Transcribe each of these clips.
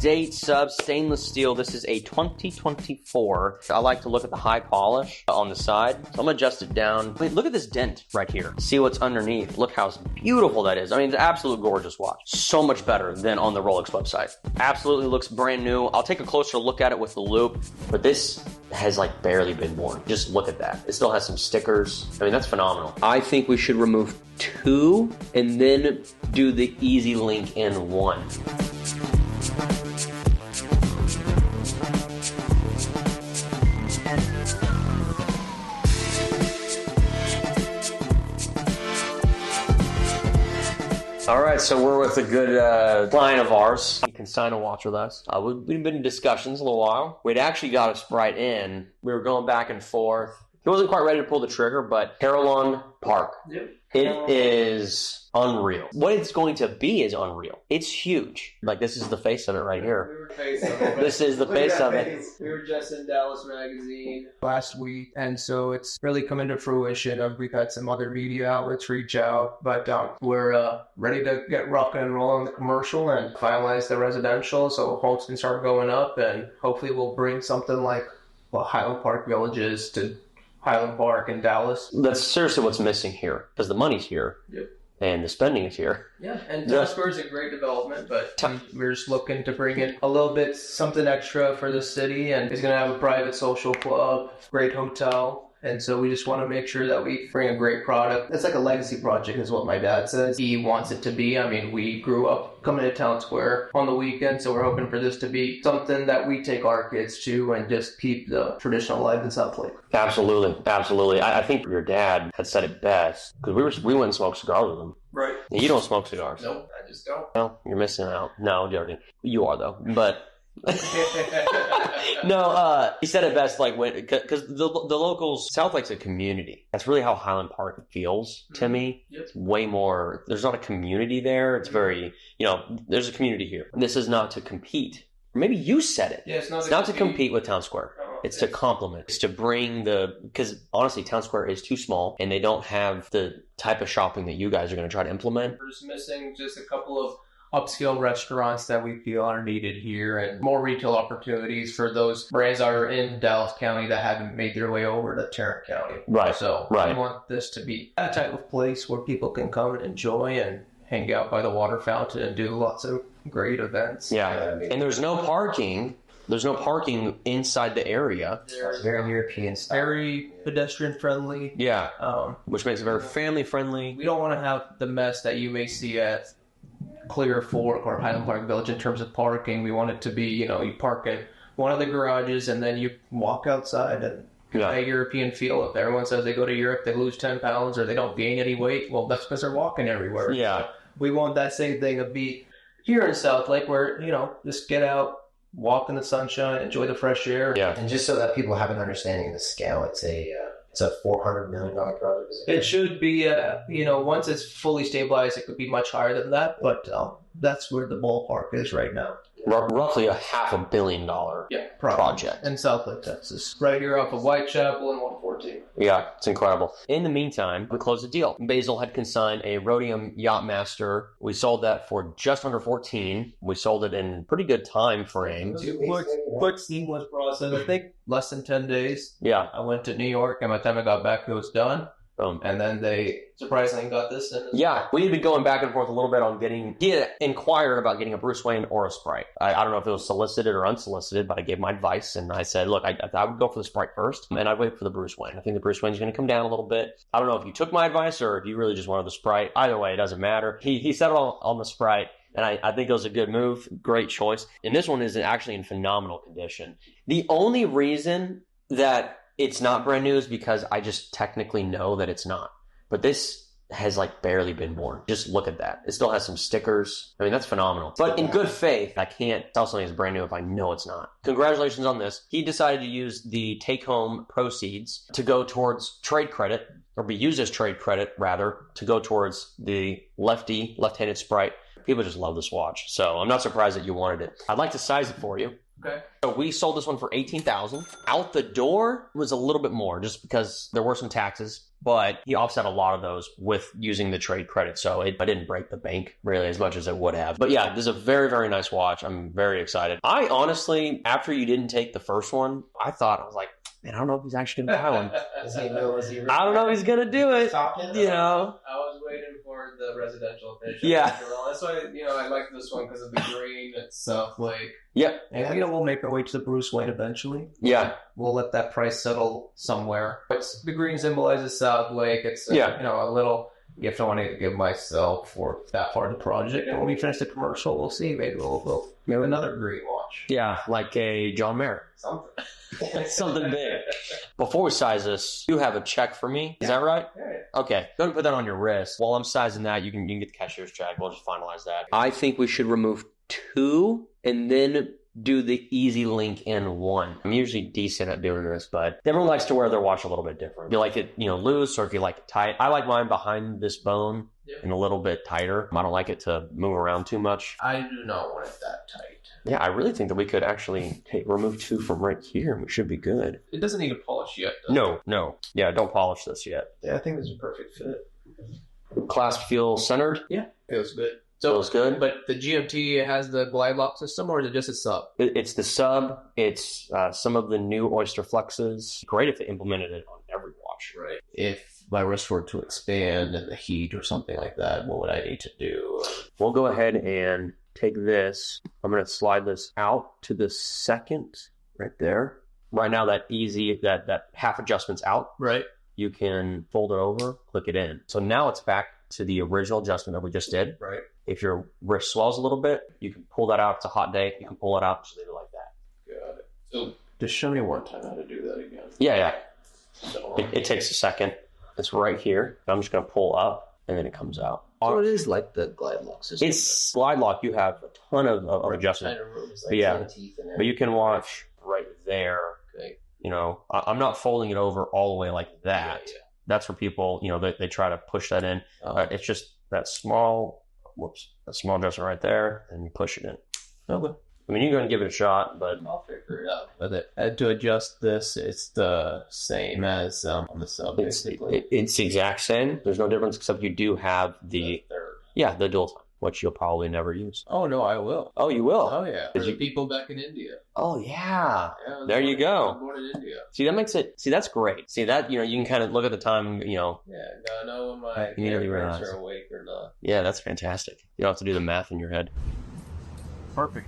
Date sub stainless steel. This is a 2024. I like to look at the high polish on the side. So I'm gonna adjust it down. Wait, look at this dent right here. See what's underneath. Look how beautiful that is. I mean, it's an absolute gorgeous watch. So much better than on the Rolex website. Absolutely looks brand new. I'll take a closer look at it with the loop, but this has like barely been worn. Just look at that. It still has some stickers. I mean, that's phenomenal. I think we should remove 2 and then do the easy link in 1. All right, so we're with a good client of ours. You can sign a watch with us. We've been in discussions a little while. We'd actually got us right in. We were going back and forth. He wasn't quite ready to pull the trigger, but Carillon Parc. Yep. It is unreal. What it's going to be is unreal. It's huge. Like, this is the face of it right here. This is the face of it. We were just in Dallas Magazine last week, and so it's really coming to fruition. We've had some other media outlets reach out, but we're ready to get rocking and rolling on the commercial and finalize the residential, so hopes can start going up, and hopefully we'll bring something like Highland Park Villages to Highland Park in Dallas. That's seriously what's missing here, because the money's here. Yep. And the spending is here. Yeah, and Town Square is a great development, but we're just looking to bring in a little bit, something extra for the city, and it's going to have a private social club, great hotel, and so we just want to make sure that we bring a great product. It's like a legacy project is what my dad says. He wants it to be. I mean, we grew up coming to Town Square on the weekend, so we're hoping for this to be something that we take our kids to and just keep the traditional life in Southlake. Absolutely, absolutely. I think your dad had said it best, because we went and smoked cigars with him. Right. You don't smoke cigars. Nope, I just don't. Well, you're missing out. No, Jordan. You are, though. But no, he said it best, like, because the locals, Southlake's a community. That's really how Highland Park feels to me. Yep. It's way more, there's not a community there. It's very, there's a community here. This is not to compete. Maybe you said it. Yeah, it's not to compete with Town Square. It's to complement. It's to bring because honestly, Town Square is too small, and they don't have the type of shopping that you guys are going to try to implement. We're just missing just a couple of upscale restaurants that we feel are needed here, and more retail opportunities for those brands that are in Dallas County that haven't made their way over to Tarrant County. Right. So we want this to be a type of place where people can come and enjoy and hang out by the water fountain and do lots of great events. Yeah, and there's no parking. There's no parking inside the area. It's very European style. Very pedestrian friendly. Yeah, which makes it very family friendly. We don't want to have the mess that you may see at Clear Fork or Highland Park Village in terms of parking. We want it to be, you park in one of the garages and then you walk outside and a European feel. If everyone says they go to Europe, they lose 10 pounds or they don't gain any weight, well, that's because they're walking everywhere. Yeah. So we want that same thing to be here in Southlake where, just get out, walk in the sunshine, enjoy the fresh air. Yeah. And just so that people have an understanding of the scale, it's a $400 million project. It should be, once it's fully stabilized, it could be much higher than that, but that's where the ballpark is right now. Roughly a $500 million project. In Southlake, Texas. Right here off of Whitechapel and 114. Yeah, it's incredible. In the meantime, we closed the deal. Basil had consigned a Rhodium Yachtmaster. We sold that for just under 14. We sold it in pretty good time frame. Quick seamless process. I think less than 10 days. Yeah. I went to New York, and by the time I got back, it was done. Boom. And then they surprisingly got this in. Yeah, we had been going back and forth a little bit on he had inquired about getting a Bruce Wayne or a Sprite. I don't know if it was solicited or unsolicited, but I gave my advice and I said, look, I would go for the Sprite first and I'd wait for the Bruce Wayne. I think the Bruce Wayne's going to come down a little bit. I don't know if you took my advice or if you really just wanted the Sprite. Either way, it doesn't matter. He settled on the Sprite. And I think it was a good move. Great choice. And this one is actually in phenomenal condition. The only reason that it's not brand new is because I just technically know that it's not. But this has barely been worn. Just look at that. It still has some stickers. I mean, that's phenomenal. But in good faith, I can't tell something is brand new if I know it's not. Congratulations on this. He decided to use the take-home proceeds to go towards trade credit, or be used as trade credit, rather, to go towards the left-handed Sprite. People just love this watch. So I'm not surprised that you wanted it. I'd like to size it for you. Okay. So we sold this one for $18,000. Out the door was a little bit more just because there were some taxes. but he offset a lot of those with using the trade credit. So I didn't break the bank really as much as it would have. But yeah, this is a very, very nice watch. I'm very excited. I honestly, after you didn't take the first one, I was like, man, I don't know if he's actually going to buy one. I don't know if he's going to do it. You know, I was waiting for the residential finish. Yeah. That's why, I like this one because of the green. It's Southlake. Yep. And, we'll make our way to the Bruce Wayne eventually. Yeah. We'll let that price settle somewhere. But the green symbolizes Southlake. It's, a little gift I want to give myself for that part of the project. And when we finish the commercial, we'll see. Maybe we'll have another green watch. Yeah, like a John Mayer. Something. Something big. Before we size this, you have a check for me. Is that right? Yeah. Okay. Go ahead and put that on your wrist. While I'm sizing that, you can get the cashier's check. We'll just finalize that. I think we should remove 2 and then do the easy link in 1. I'm usually decent at doing this, but everyone likes to wear their watch a little bit different. If you like it, loose, or if you like it tight. I like mine behind this bone and a little bit tighter. I don't like it to move around too much. I do not want it that tight. Yeah, I really think that we could actually remove 2 from right here, and we should be good. It doesn't need a polish yet, does it? No. Yeah, don't polish this yet. Yeah, I think this is a perfect fit. Clasp feel centered? Yeah, feels good. Feels good. But the GMT has the glide lock system, or is it just a sub? It's the sub. It's some of the new Oyster Flexes. Great if they implemented it on every watch. Right. If my wrist were to expand in the heat or something like that, what would I need to do? We'll go ahead and take this. I'm going to slide this out to the second right there. Right now, that half adjustment's out. Right. You can fold it over, click it in. So now it's back to the original adjustment that we just did. Right. If your wrist swells a little bit, you can pull that out. It's a hot day. You can pull it out. Just leave it like that. Got it. So just show me one time how to do that again. Yeah. So, it takes a second. It's right here. I'm just going to pull up, and then it comes out. So it is like the glide lock system. It's glide lock. You have a ton of adjustment. Kind of rooms, But you can watch right there. Okay. I'm not folding it over all the way like that. Yeah. That's where people, they try to push that in. It's just that small adjustment right there, and you push it in. Okay. I mean, you're going to give it a shot, but I'll figure it out with it. To adjust this, it's the same as on the sub, basically. It's the exact same. There's no difference, except you do have the third. The dual time, which you'll probably never use. Oh, no, I will. Oh, you will? Oh, yeah. For the people back in India. Oh, yeah. There you go. I'm born in India. See, that makes it... See, that's great. See, that, you can kind of look at the time, Yeah, gotta know when my parents are awake or not. Yeah, that's fantastic. You don't have to do the math in your head. Perfect.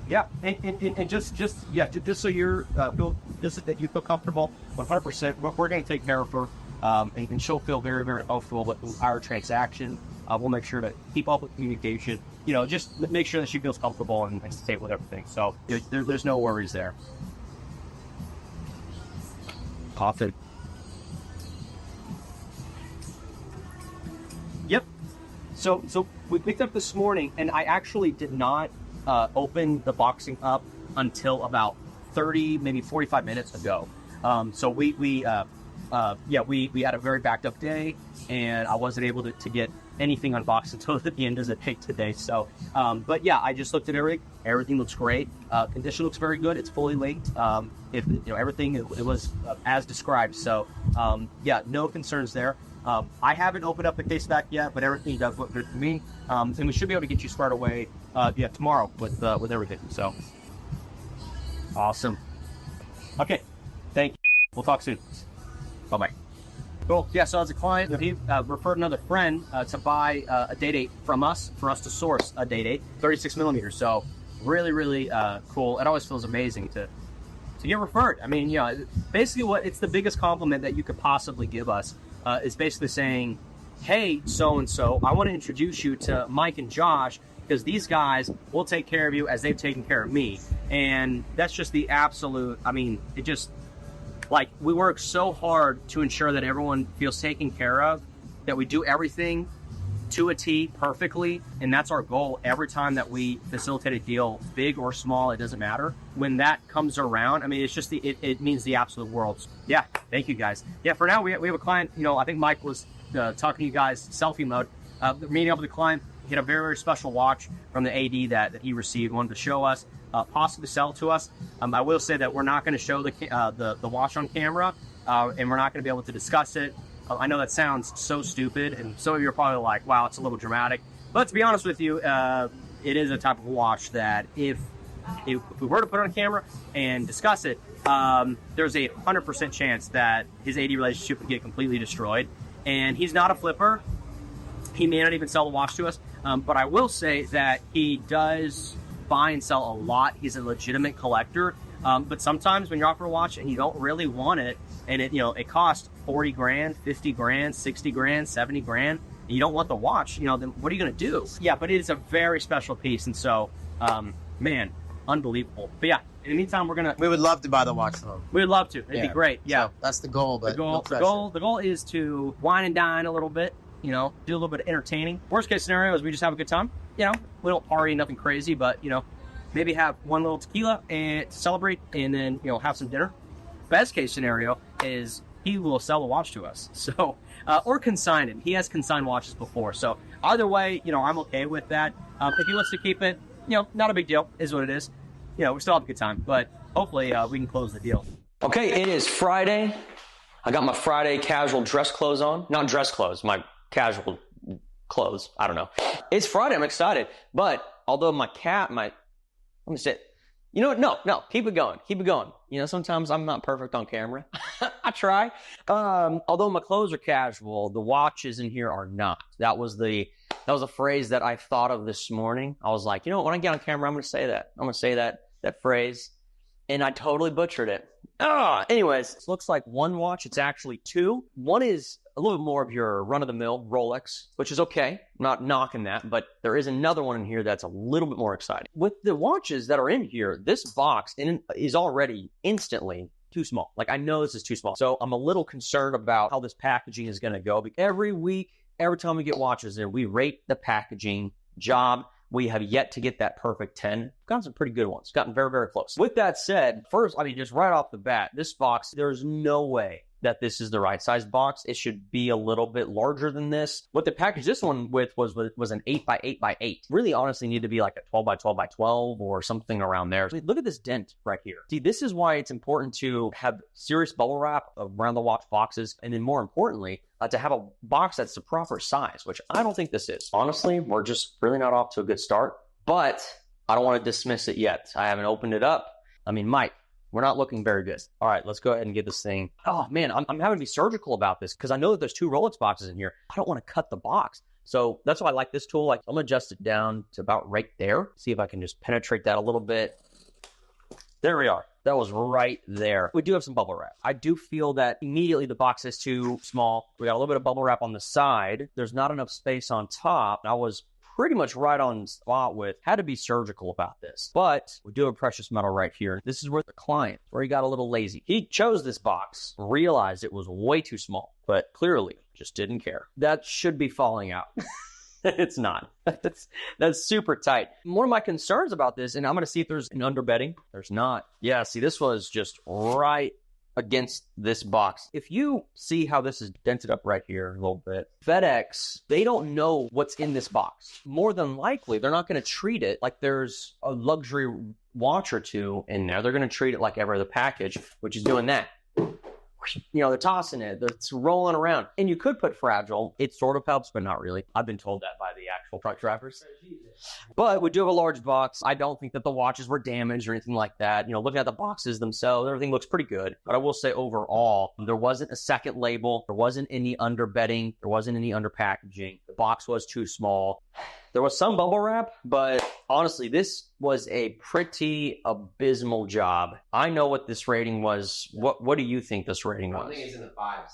Yeah, and just so you're that you feel comfortable, 100%. We're going to take care of her, and she'll feel very, very comfortable with our transaction. We'll make sure to keep up with communication. Just make sure that she feels comfortable and safe with everything. So there's no worries there. Awesome. Yep. So we picked up this morning, and I actually did not open the boxing up until about 30, maybe 45 minutes ago. So we had a very backed up day, and I wasn't able to get anything unboxed until the end of the day today. So, but yeah, I just looked at everything. Everything looks great. Condition looks very good. It's fully linked. Everything it was as described. So, no concerns there. I haven't opened up the case back yet, but everything does look good to me. And we should be able to get you squared away, tomorrow with everything. So, awesome. Okay, thank you. We'll talk soon. Bye-bye. Cool. Yeah, so as a client, he referred another friend to buy a day-date from us, for us to source a day-date, 36 millimeters. So really, really cool. It always feels amazing to get referred. I mean, basically it's the biggest compliment that you could possibly give us is basically saying, hey, so-and-so, I want to introduce you to Mike and Josh, because these guys will take care of you as they've taken care of me. And that's just the absolute, it just... Like, we work so hard to ensure that everyone feels taken care of, that we do everything to a T perfectly, and that's our goal every time that we facilitate a deal, big or small, it doesn't matter. When that comes around, it's just it means the absolute world. Yeah, thank you guys. Yeah, for now, we have a client, I think Mike was talking to you guys, selfie mode, meeting up with the client. He had a very, very special watch from the AD that he received, wanted to show us. Possibly sell to us. I will say that we're not going to show the watch on camera, and we're not going to be able to discuss it. I know that sounds so stupid, and some of you are probably like, wow, it's a little dramatic. But to be honest with you, it is a type of watch that if we were to put on camera and discuss it, there's a 100% chance that his AD relationship would get completely destroyed. And he's not a flipper. He may not even sell the watch to us. But I will say that he does buy and sell a lot. He's a legitimate collector. But sometimes when you offer a watch and you don't really want it, and it costs 40 grand, 50 grand, 60 grand, 70 grand, and you don't want the watch, then what are you going to do? Yeah, but it is a very special piece. And so, man, unbelievable. But yeah, in the meantime, we would love to buy the watch from him. We would love to. It'd be great. Yeah. So that's the goal, but the goal is to wine and dine a little bit, do a little bit of entertaining. Worst case scenario is we just have a good time. We don't party, nothing crazy, but maybe have one little tequila and to celebrate, and then have some dinner. Best case scenario is he will sell the watch to us. So or consign it. He has consigned watches before. So either way, I'm okay with that. If he wants to keep it, not a big deal, is what it is. We still have a good time, but hopefully we can close the deal. Okay, it is Friday. I got my Friday casual dress clothes on. Not dress clothes, my casual clothes. I don't know. It's Friday. I'm excited. But although my cat might, let me say, you know what? No, keep it going. Keep it going. Sometimes I'm not perfect on camera. I try. Although my clothes are casual, the watches in here are not. That was a phrase that I thought of this morning. I was like, when I get on camera, I'm going to say that. I'm going to say that phrase. And I totally butchered it. Anyways, it looks like one watch. It's actually two. One is a little bit more of your run-of-the-mill Rolex, which is okay. I'm not knocking that, but there is another one in here that's a little bit more exciting. With the watches that are in here, this box is already instantly too small. Like, I know this is too small. So I'm a little concerned about how this packaging is going to go. Every week, every time we get watches in, we rate the packaging job. We have yet to get that perfect 10. Gotten some pretty good ones. Gotten very, very close. With that said, first, just right off the bat, this box, there's no way that this is the right size box. It should be a little bit larger than this. What they packaged this one with was an 8x8x8. Really honestly need to be like a 12x12x12 or something around there. Look at this dent right here. See, this is why it's important to have serious bubble wrap around the watch boxes. And then more importantly, to have a box that's the proper size, which I don't think this is. Honestly, we're just really not off to a good start, but I don't want to dismiss it yet. I haven't opened it up. Mike, we're not looking very good. All right, let's go ahead and get this thing. Oh man, I'm having to be surgical about this because I know that there's two Rolex boxes in here. I don't want to cut the box. So that's why I like this tool. Like, I'm gonna adjust it down to about right there. See if I can just penetrate that a little bit. There we are. That was right there. We do have some bubble wrap. I do feel that immediately the box is too small. We got a little bit of bubble wrap on the side. There's not enough space on top. I was pretty much right on spot with, had to be surgical about this. But we do have precious metal right here. This is where the client, where he got a little lazy. He chose this box, realized it was way too small, but clearly just didn't care. That should be falling out. It's not. That's super tight. One of my concerns about this, and I'm going to see if there's an underbedding. There's not. Yeah, see, this was just right against this box. If you see how this is dented up right here a little bit, FedEx, they don't know what's in this box. More than likely, they're not going to treat it like there's a luxury watch or two in there. They're going to treat it like every other package, which is doing that. They're tossing it, it's rolling around. And you could put fragile. It sort of helps, but not really. I've been told that by the actual truck drivers. But we do have a large box. I don't think that the watches were damaged or anything like that. Looking at the boxes themselves, everything looks pretty good. But I will say overall, there wasn't a second label. There wasn't any underbedding. There wasn't any under packaging. The box was too small. There was some bubble wrap, but honestly, this was a pretty abysmal job. I know what this rating was. What do you think this rating was? I think it's in the 5s.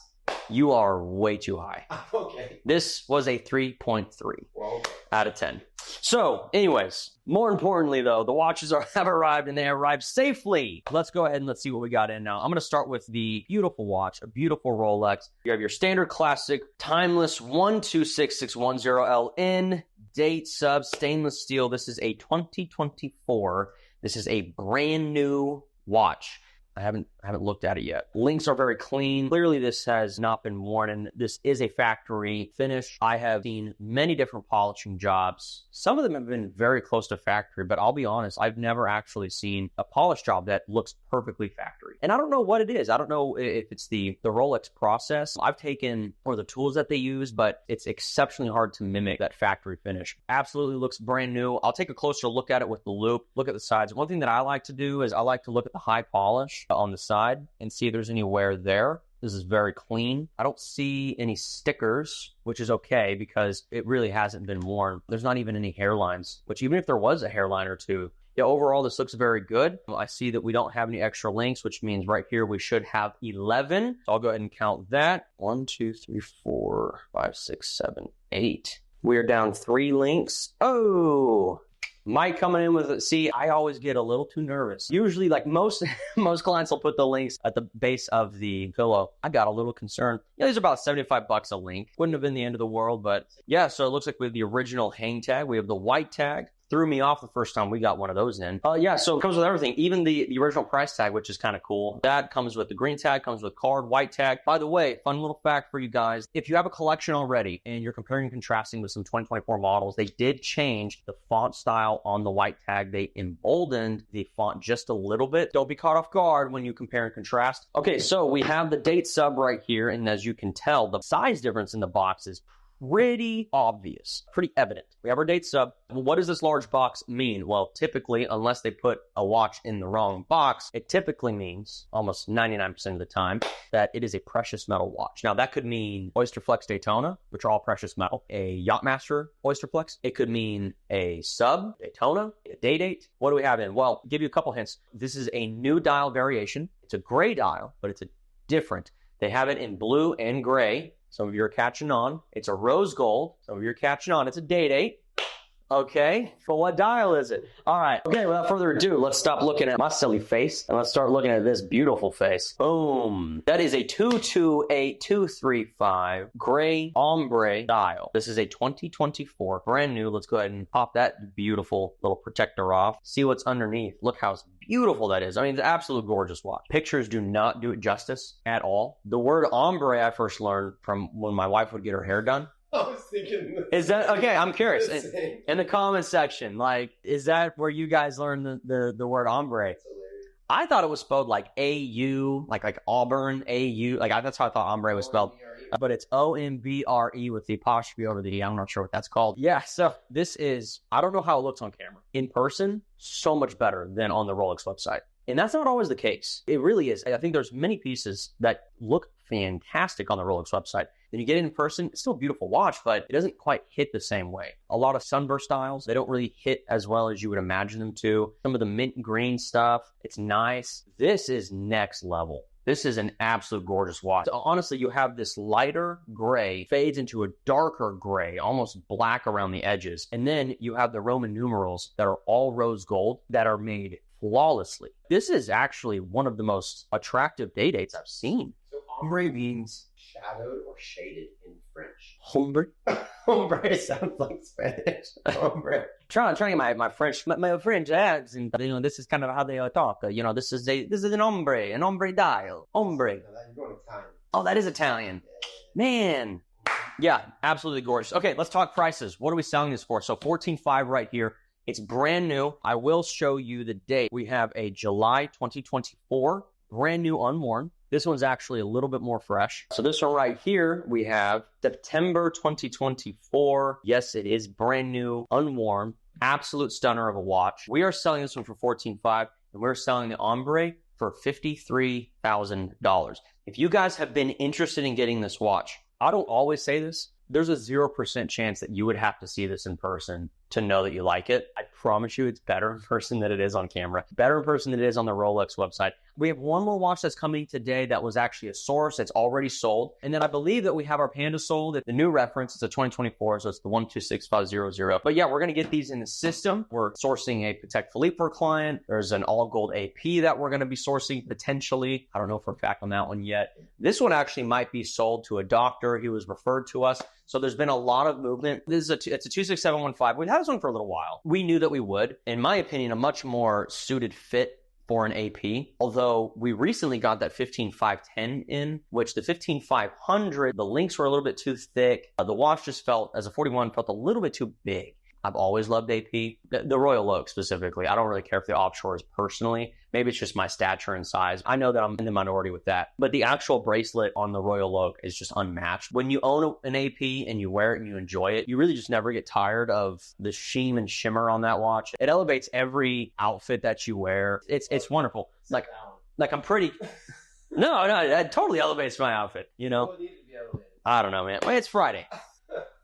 You are way too high. Okay. This was a 3.3 Well, out of 10. So, anyways, more importantly, though, the watches have arrived, and they arrived safely. Let's go ahead and let's see what we got in now. I'm going to start with the beautiful watch, a beautiful Rolex. You have your standard classic, timeless 126610LN. Date sub stainless steel. This is a 2024. This is a brand new watch. I haven't looked at it yet. Links are very clean. Clearly, this has not been worn, and this is a factory finish. I have seen many different polishing jobs. Some of them have been very close to factory, but I'll be honest, I've never actually seen a polish job that looks perfectly factory. And I don't know what it is. I don't know if it's the Rolex process I've taken or the tools that they use, but it's exceptionally hard to mimic that factory finish. Absolutely looks brand new. I'll take a closer look at it with the loop, look at the sides. One thing that I like to do is I like to look at the high polish on the side and see if there's any wear there. This is very clean. I don't see any stickers, which is okay because it really hasn't been worn. There's not even any hairlines, which even if there was a hairline or two, yeah, overall, this looks very good. I see that we don't have any extra links, which means right here we should have 11. So I'll go ahead and count that. 1, 2, 3, 4, 5, 6, 7, 8. We are down 3 links. Oh, Mike coming in with it. See, I always get a little too nervous. Usually, like most clients will put the links at the base of the pillow. I got a little concerned. Yeah, these are about $75 a link. Wouldn't have been the end of the world, but yeah, so it looks like we have the original hang tag. We have the white tag. Threw me off the first time we got one of those in. Yeah, so it comes with everything, even the original price tag, which is kind of cool. That comes with the green tag, comes with card, white tag. By the way, fun little fact for you guys. If you have a collection already and you're comparing and contrasting with some 2024 models, they did change the font style on the white tag. They emboldened the font just a little bit. Don't be caught off guard when you compare and contrast. Okay, so we have the date sub right here, and as you can tell, the size difference in the box is pretty obvious, pretty evident. We have our date sub. Well, what does this large box mean? Well, typically, unless they put a watch in the wrong box, it typically means, almost 99% of the time, that it is a precious metal watch. Now, that could mean Oyster Flex Daytona, which are all precious metal, a Yachtmaster Oyster Flex. It could mean a sub Daytona, a day date. What do we have in? Well, I'll give you a couple hints. This is a new dial variation. It's a gray dial, but it's a different. They have it in blue and gray. Some of you are catching on. It's a rose gold. Some of you are catching on. It's a day date. Okay, so what dial is it? All right. Okay, without further ado, let's stop looking at my silly face and let's start looking at this beautiful face. Boom. That is a 228235 gray ombre dial. This is a 2024, brand new. Let's go ahead and pop that beautiful little protector off. See what's underneath. Look how beautiful that is. I mean, it's an absolute gorgeous watch. Pictures do not do it justice at all. The word ombre I first learned from when my wife would get her hair done. I was thinking is that okay? I'm curious. In the comment section, like, is that where you guys learned the word ombre? I thought it was spelled like A-U, like Auburn, A-U. Like, that's how I thought ombre was spelled. But it's O-M-B-R-E with the apostrophe over the E. I'm not sure what that's called. Yeah, so this is, I don't know how it looks on camera. In person, so much better than on the Rolex website. And that's not always the case. It really is. I think there's many pieces that look fantastic on the Rolex website. Then you get it in person, it's still a beautiful watch, but it doesn't quite hit the same way. A lot of sunburst styles, they don't really hit as well as you would imagine them to. Some of the mint green stuff, it's nice. This is next level. This is an absolute gorgeous watch. So honestly, you have this lighter gray, fades into a darker gray, almost black around the edges. And then you have the Roman numerals that are all rose gold that are made flawlessly. This is actually one of the most attractive day dates I've seen. So ombre means shadowed or shaded in French. Ombre. Ombre sounds like Spanish. Ombre. Trying to get my French accent. You know, this is kind of how they talk. You know, this is an ombre dial. Ombre. No, you're going Italian. Oh, that is Italian. Man. Yeah, absolutely gorgeous. Okay, let's talk prices. What are we selling this for? So 14.5 right here. It's brand new. I will show you the date. We have a July 2024, brand new unworn. This one's actually a little bit more fresh. So this one right here, we have September 2024. Yes, it is brand new, unworn, absolute stunner of a watch. We are selling this one for $14.5, and we're selling the ombre for $53,000. If you guys have been interested in getting this watch, I don't always say this. There's a 0% chance that you would have to see this in person to know that you like it. I promise you it's better in person than it is on camera. Better in person than it is on the Rolex website. We have one more watch that's coming today that was actually a source. It's already sold. And then I believe that we have our Panda sold. The new reference, it's a 2024, so it's the 126500. But yeah, we're going to get these in the system. We're sourcing a Patek Philippe for a client. There's an all gold AP that we're going to be sourcing potentially. I don't know for a fact on that one yet. This one actually might be sold to a doctor. He was referred to us. So there's been a lot of movement. It's a 26715. We've had this one for a little while. We knew that we would. In my opinion, a much more suited fit for an AP. Although we recently got that 15510 in, which the 15500, the links were a little bit too thick. The watch just felt, as a 41, felt a little bit too big. I've always loved AP. The Royal Oak specifically. I don't really care for the offshores personally. Maybe it's just my stature and size. I know that I'm in the minority with that. But the actual bracelet on the Royal Oak is just unmatched. When you own an AP and you wear it and you enjoy it, you really just never get tired of the sheen and shimmer on that watch. It elevates every outfit that you wear. It's wonderful. Like I'm pretty... No, it totally elevates my outfit, you know? I don't know, man. Well, it's Friday.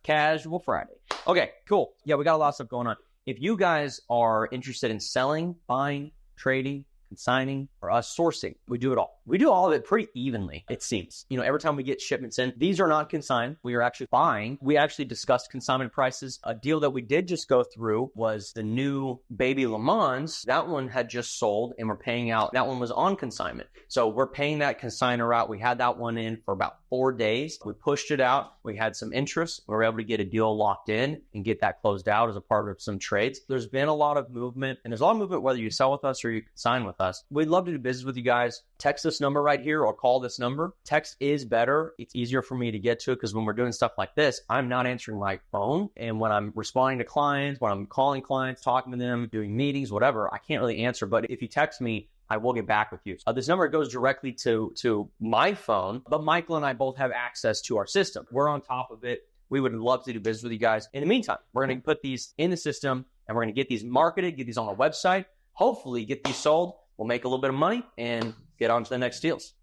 Casual Friday. Okay, cool. Yeah, we got a lot of stuff going on. If you guys are interested in selling, buying, trading, consigning, or us sourcing, we do it all. We do all of it pretty evenly, it seems. You know, every time we get shipments in, these are not consigned. We are actually buying. We actually discussed consignment prices. A deal that we did just go through was the new Baby Le Mans. That one had just sold and we're paying out. That one was on consignment. So we're paying that consignor out. We had that one in for about 4 days. We pushed it out. We had some interest. We were able to get a deal locked in and get that closed out as a part of some trades. There's been a lot of movement, and there's a lot of movement whether you sell with us or you consign with us. We'd love to do business with you guys. Text this number right here or call this number. Text is better. It's easier for me to get to it because when we're doing stuff like this, I'm not answering my phone. And when I'm responding to clients, when I'm calling clients, talking to them, doing meetings, whatever, I can't really answer. But if you text me, I will get back with you. This number goes directly to my phone, but Michael and I both have access to our system. We're on top of it. We would love to do business with you guys. In the meantime, we're going to put these in the system and we're going to get these marketed, get these on our website, hopefully get these sold. We'll make a little bit of money and get on to the next deals.